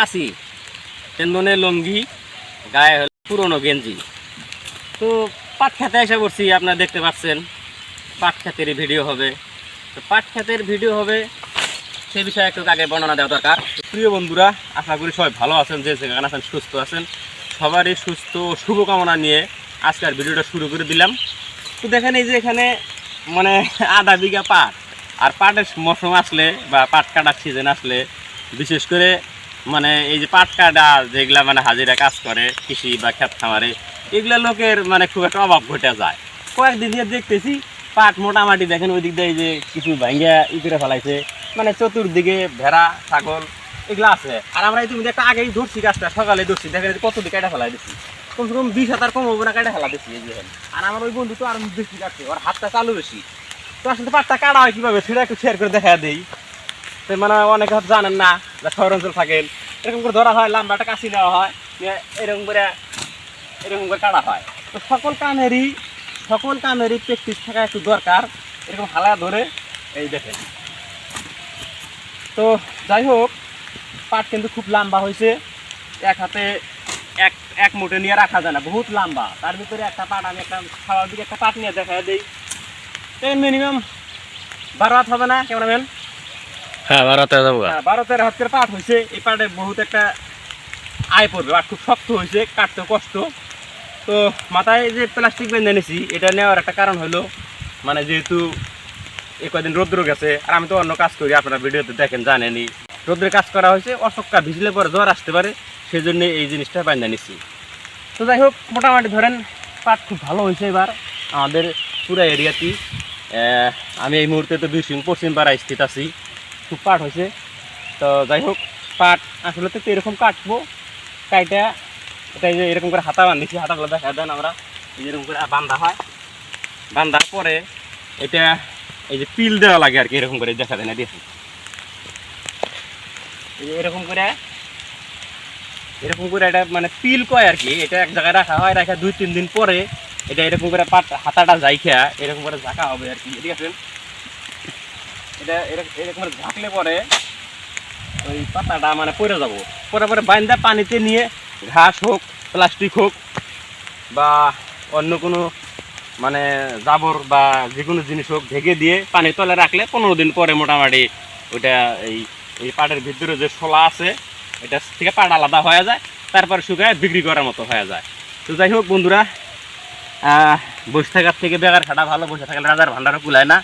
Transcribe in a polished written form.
আছি, তেন্দনে লঙ্গি, গায়ে হলো পুরনো গেঞ্জি। তো পাট খেতে এসে পড়ছি, আপনারা দেখতে পাচ্ছেন পাট খেতের ভিডিও হবে। তো পাট খেতের ভিডিও হবে সেই বিষয়ে একটু আগে বর্ণনা দেওয়া দরকার। প্রিয় বন্ধুরা, আশা করি সবাই ভালো আছেন, যে যেখানে আছেন সুস্থ আছেন। সবারই সুস্থ শুভকামনা নিয়ে আজকের ভিডিওটা শুরু করে দিলাম। তো দেখেন এই যে এখানে মানে আধা বিঘা পাট, আর পাটের মৌসুম আসলে বা পাট কাটার সিজন আসলে বিশেষ করে মানে এই যে পাট কাটা যেগুলা মানে হাজিরা কাজ করে কৃষি বা ক্ষেত খামারে, এগুলা লোকের মানে খুব একটা অভাব ঘটে যায়। কয়েকদিন দিয়ে দেখতেছি পাট মোটামুটি দেখেন ওই দিক দিয়ে যে কিছু ভাঙ্গিয়া করে ফেলাইছে, মানে চতুর্দিকে ভেড়া ছাগল এগুলা আছে। আর আমরা ইতিমধ্যে একটা আগেই ধরছি, গাছটা সকালে ধরছি, দেখেন কত দিকে কাটা ফেলাই দিচ্ছি, কমসে কম 20,000 কম হবে না কাটা ফেলা দিচ্ছি এই দেখেন। আর আমার ওই বন্ধু তো আরো বেশি কাটছে, ওর হাতটা চালু বেশি। তো আসলে পাটটা কাটা হয় কীভাবে সেটা একটু শেয়ার করে দেখা দিই। তো মানে অনেকে হয়তো জানেন না, যা শহর অঞ্চল থাকেন, এরকম করে ধরা হয়, লম্বাটা কাশি নেওয়া হয়, এরকম করে কাটা হয়। তো সকল কামেরই প্র্যাকটিস থাকা একটু দরকার, এরকম হালা ধরে এই দেখেন। তো যাই হোক, পাট কিন্তু খুব লম্বা হয়েছে, এক হাতে এক মুঠে নিয়ে রাখা যায় না, বহুত লম্বা। তার ভিতরে একটা পাট আমি একটা স্বাভাবিক একটা পাট নিয়ে দেখা দিই, মিনিমাম 12 হাত হবে না ক্যামেরাম্যান? হ্যাঁ, 12-13 যাবো। 12-13 হাত করে পাট হয়েছে। এই পাটে বহুত একটা আয় পড়বে, আর খুব শক্ত হয়েছে, কাটতে কষ্ট। তো মাথায় যে প্লাস্টিক বেঁধে নিয়েছি, এটা নেওয়ার একটা কারণ হলো মানে যেহেতু এই কদিন রৌদ্র গেছে, আর আমি তো অন্য কাজ করি, আপনারা ভিডিওতে দেখেন জানেনি, রৌদ্রে কাজ করা হয়েছে, অসক্কা ভিজলে পরে জ্বর আসতে পারে, সেই জন্য এই জিনিসটা বেঁধে নিচ্ছি। তো যাই হোক, মোটামুটি ধরেন পাট খুব ভালো হয়েছে এবার আমাদের পুরো এরিয়াতেই। আমি এই মুহূর্তে তো বীরসিংহ পশ্চিম পাড়ায় স্থিত আছি, খুব পাট হয়েছে। তো যাই হোক, পাট আসলে তো এরকম কাটবো, কাইটা এটা যে এরকম করে হাতা বান্ধিছি, হাতাগুলো দেখা দেন আমরা, এরকম করে বান্ধা হয়, বান্ধার পরে এটা এই যে পিল দেওয়া লাগে আর কি, এরকম করে দেখা দেয় না, দেখুন এরকম করে এটা মানে পিল কয় আর কি। এটা এক জায়গায় রাখা হয়, রাখা 2-3 দিন পরে এটা এরকম করে পাট হাতাটা জাইখা এরকম করে ঝাঁকা হবে আর কি, ঠিক আছে? এটা এরকম করে ঝাঁকলে পরে ওই পাতাটা মানে পড়ে যাবো, পরে বাইন্দা পানিতে নিয়ে ঘাস হোক, প্লাস্টিক হোক বা অন্য কোনো মানে জাবর বা যে কোনো জিনিস হোক ঢেকে দিয়ে পানির তলে রাখলে 15 দিন পরে মোটামুটি ওইটা এই পাটের ভিতরে যে শোলা আছে এটা থেকে পাট আলাদা হয়ে যায়, তারপরে শুকায় বিক্রি করার মতো হয়ে যায়। তো যাই হোক বন্ধুরা, বসে থাকার থেকে বেকার খাটা ভালো, বসে থাকলে রাজার ভান্ডারও কুলায় না।